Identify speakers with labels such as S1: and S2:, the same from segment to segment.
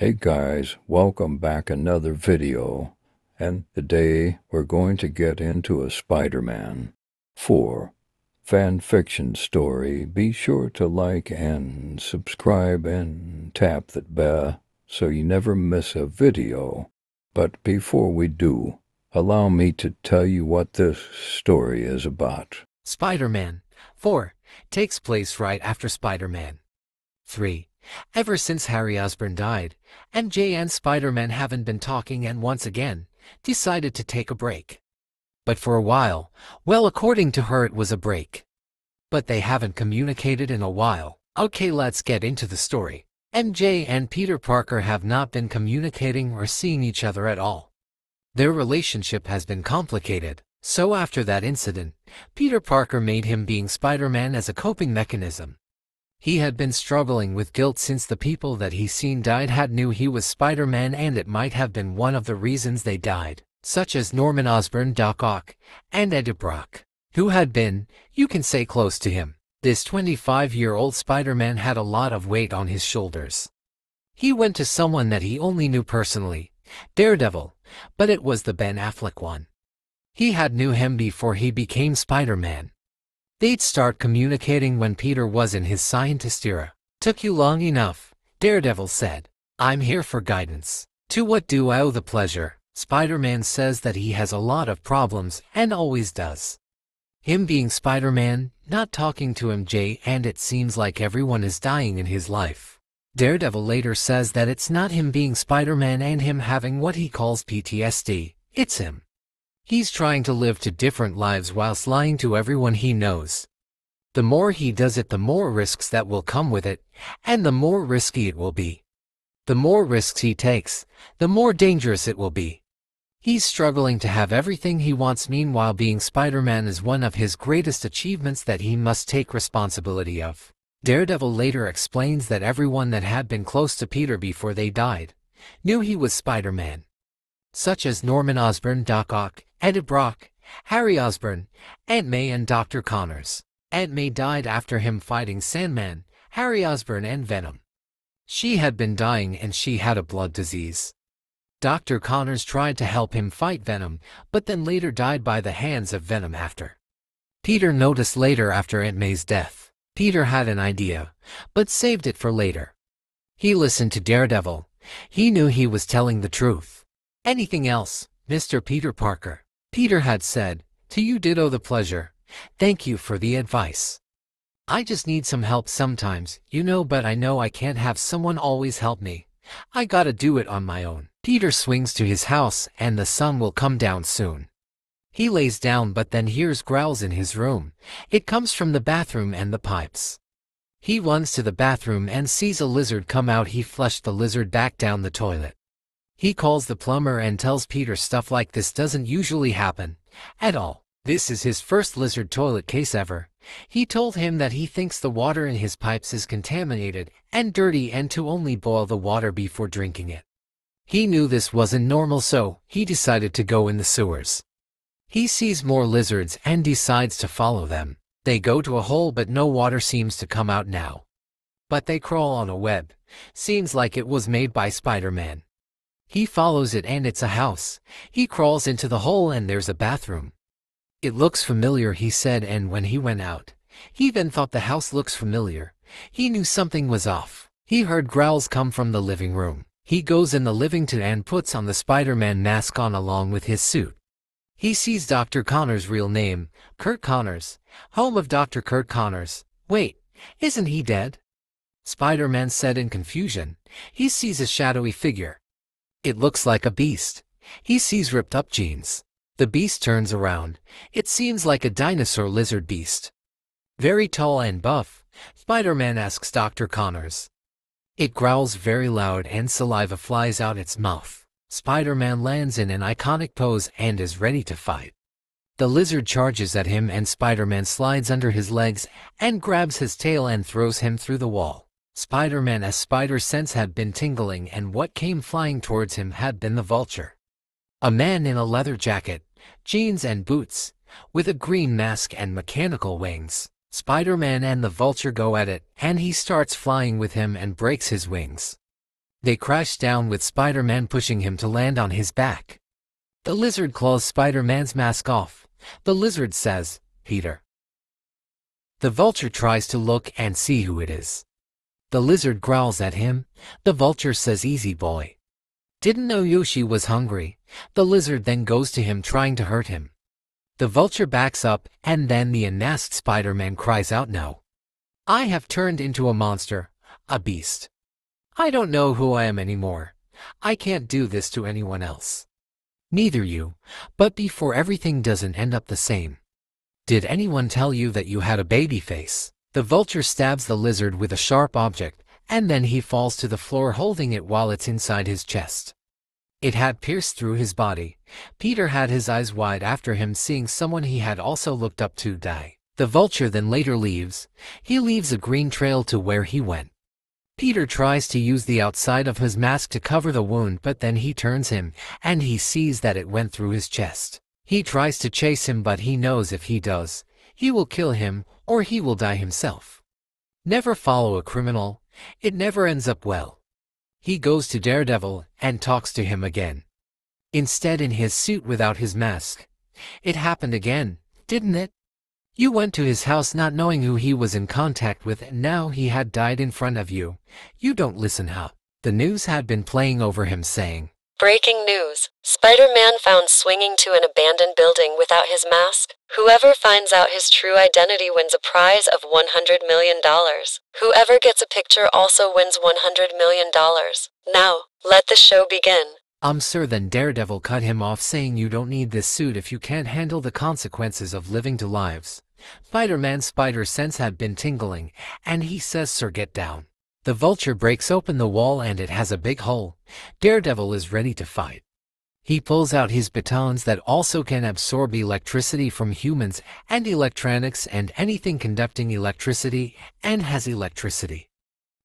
S1: Hey guys, welcome back another video, and today we're going to get into a Spider-Man 4 fan fiction story. Be sure to like and subscribe and tap that bell so you never miss a video. But before we do, allow me to tell you what this story is about.
S2: Spider-Man 4 takes place right after Spider-Man 3. Ever since Harry Osborn died, MJ and Spider-Man haven't been talking and once again decided to take a break. But for a while, well, according to her, it was a break. But they haven't communicated in a while. Okay, let's get into the story. MJ and Peter Parker have not been communicating or seeing each other at all. Their relationship has been complicated. So after that incident, Peter Parker made him being Spider-Man as a coping mechanism. He had been struggling with guilt since the people that he seen died had knew he was Spider-Man, and it might have been one of the reasons they died, such as Norman Osborn, Doc Ock, and Eddie Brock, who had been, you can say, close to him. This 25-year-old Spider-Man had a lot of weight on his shoulders. He went to someone that he only knew personally, Daredevil, but it was the Ben Affleck one. He had knew him before he became Spider-Man. They'd start communicating when Peter was in his scientist era. Took you long enough, Daredevil said. I'm here for guidance. To what do I owe the pleasure? Spider-Man says that he has a lot of problems and always does. Him being Spider-Man, not talking to MJ, and it seems like everyone is dying in his life. Daredevil later says that it's not him being Spider-Man and him having what he calls PTSD, it's him. He's trying to live two different lives whilst lying to everyone he knows. The more he does it, the more risks that will come with it, and the more risky it will be. The more risks he takes, the more dangerous it will be. He's struggling to have everything he wants. Meanwhile, being Spider-Man is one of his greatest achievements that he must take responsibility of. Daredevil later explains that everyone that had been close to Peter before they died knew he was Spider-Man, such as Norman Osborn, Doc Ock, Eddie Brock, Harry Osborn, Aunt May, and Dr. Connors. Aunt May died after him fighting Sandman, Harry Osborn, and Venom. She had been dying and she had a blood disease. Dr. Connors tried to help him fight Venom, but then later died by the hands of Venom after. Peter noticed later after Aunt May's death. Peter had an idea, but saved it for later. He listened to Daredevil. He knew he was telling the truth. Anything else, Mr. Peter Parker? Peter had said, to you ditto the pleasure. Thank you for the advice. I just need some help sometimes, but I know I can't have someone always help me. I gotta do it on my own. Peter swings to his house and the sun will come down soon. He lays down but then hears growls in his room. It comes from the bathroom and the pipes. He runs to the bathroom and sees a lizard come out. He flushed the lizard back down the toilet. He calls the plumber and tells Peter stuff like this doesn't usually happen at all. This is his first lizard toilet case ever. He told him that he thinks the water in his pipes is contaminated and dirty and to only boil the water before drinking it. He knew this wasn't normal, so he decided to go in the sewers. He sees more lizards and decides to follow them. They go to a hole but no water seems to come out now. But they crawl on a web. Seems like it was made by Spider-Man. He follows it and it's a house. He crawls into the hole and there's a bathroom. It looks familiar, he said, and when he went out, he then thought the house looks familiar. He knew something was off. He heard growls come from the living room. He goes in the living room and puts on the Spider-Man mask on along with his suit. He sees Dr. Connors' real name, Curt Connors, home of Dr. Curt Connors. Wait, isn't he dead? Spider-Man said in confusion. He sees a shadowy figure. It looks like a beast. He sees ripped up jeans. The beast turns around. It seems like a dinosaur lizard beast. Very tall and buff. Spider-Man asks Dr. Connors. It growls very loud and saliva flies out its mouth. Spider-Man lands in an iconic pose and is ready to fight. The lizard charges at him and Spider-Man slides under his legs and grabs his tail and throws him through the wall. Spider-Man's spider sense had been tingling and what came flying towards him had been the Vulture. A man in a leather jacket, jeans and boots, with a green mask and mechanical wings. Spider-Man and the Vulture go at it, and he starts flying with him and breaks his wings. They crash down with Spider-Man pushing him to land on his back. The lizard claws Spider-Man's mask off. The lizard says, "Peter." The vulture tries to look and see who it is. The lizard growls at him. The vulture says, "Easy boy. Didn't know Yoshi was hungry." The lizard then goes to him trying to hurt him. The vulture backs up and then the unmasked Spider-Man cries out, "No. I have turned into a monster, a beast. I don't know who I am anymore. I can't do this to anyone else. Neither you, but before everything doesn't end up the same. Did anyone tell you that you had a baby face?" The vulture stabs the lizard with a sharp object, and then he falls to the floor holding it while it's inside his chest. It had pierced through his body. Peter had his eyes wide after him, seeing someone he had also looked up to die. The vulture then later leaves. He leaves a green trail to where he went. Peter tries to use the outside of his mask to cover the wound, but then he turns him, and he sees that it went through his chest. He tries to chase him, but he knows if he does, he will kill him, or he will die himself. Never follow a criminal. It never ends up well. He goes to Daredevil and talks to him again. Instead, in his suit without his mask. "It happened again, didn't it? You went to his house not knowing who he was in contact with, and now he had died in front of you. You don't listen how." The news had been playing over him saying,
S3: "Breaking news. Spider-Man found swinging to an abandoned building without his mask. Whoever finds out his true identity wins a prize of $100 million. Whoever gets a picture also wins $100 million. Now, let the show begin."
S2: Sir, then Daredevil cut him off, saying, "You don't need this suit if you can't handle the consequences of living two lives." Spider-Man's spider sense had been tingling, and he says, "Sir, get down." The vulture breaks open the wall and it has a big hole. Daredevil is ready to fight. He pulls out his batons that also can absorb electricity from humans and electronics and anything conducting electricity and has electricity.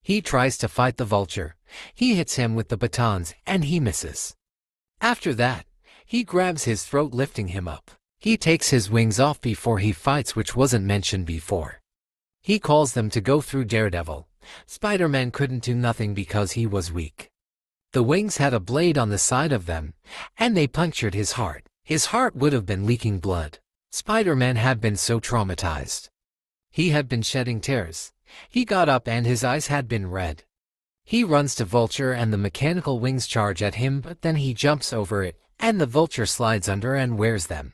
S2: He tries to fight the vulture. He hits him with the batons and he misses. After that, he grabs his throat, lifting him up. He takes his wings off before he fights, which wasn't mentioned before. He calls them to go through Daredevil. Spider-Man couldn't do nothing because he was weak. The wings had a blade on the side of them, and they punctured his heart. His heart would have been leaking blood. Spider-Man had been so traumatized. He had been shedding tears. He got up and his eyes had been red. He runs to Vulture and the mechanical wings charge at him, but then he jumps over it, and the Vulture slides under and wears them.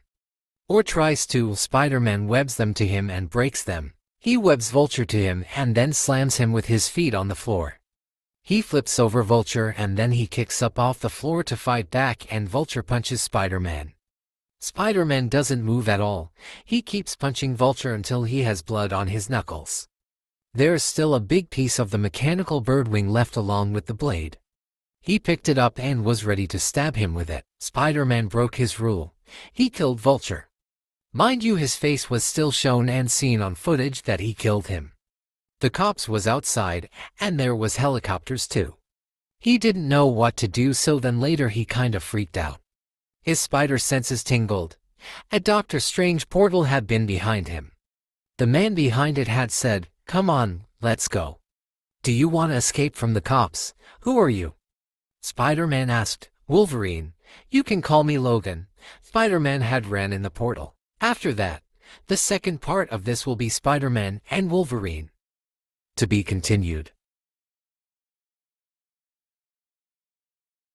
S2: Or tries to. Spider-Man webs them to him and breaks them. He webs Vulture to him and then slams him with his feet on the floor. He flips over Vulture and then he kicks up off the floor to fight back, and Vulture punches Spider-Man. Spider-Man doesn't move at all. He keeps punching Vulture until he has blood on his knuckles. There's still a big piece of the mechanical bird wing left along with the blade. He picked it up and was ready to stab him with it. Spider-Man broke his rule. He killed Vulture. Mind you, his face was still shown and seen on footage that he killed him. The cops was outside, and there was helicopters too. He didn't know what to do, so then later he kinda freaked out. His spider senses tingled. A Doctor Strange portal had been behind him. The man behind it had said, "Come on, let's go. Do you want to escape from the cops? Who are you?" Spider-Man asked. "Wolverine. You can call me Logan." Spider-Man had ran in the portal. After that, the second part of this will be Spider-Man and Wolverine. To be continued.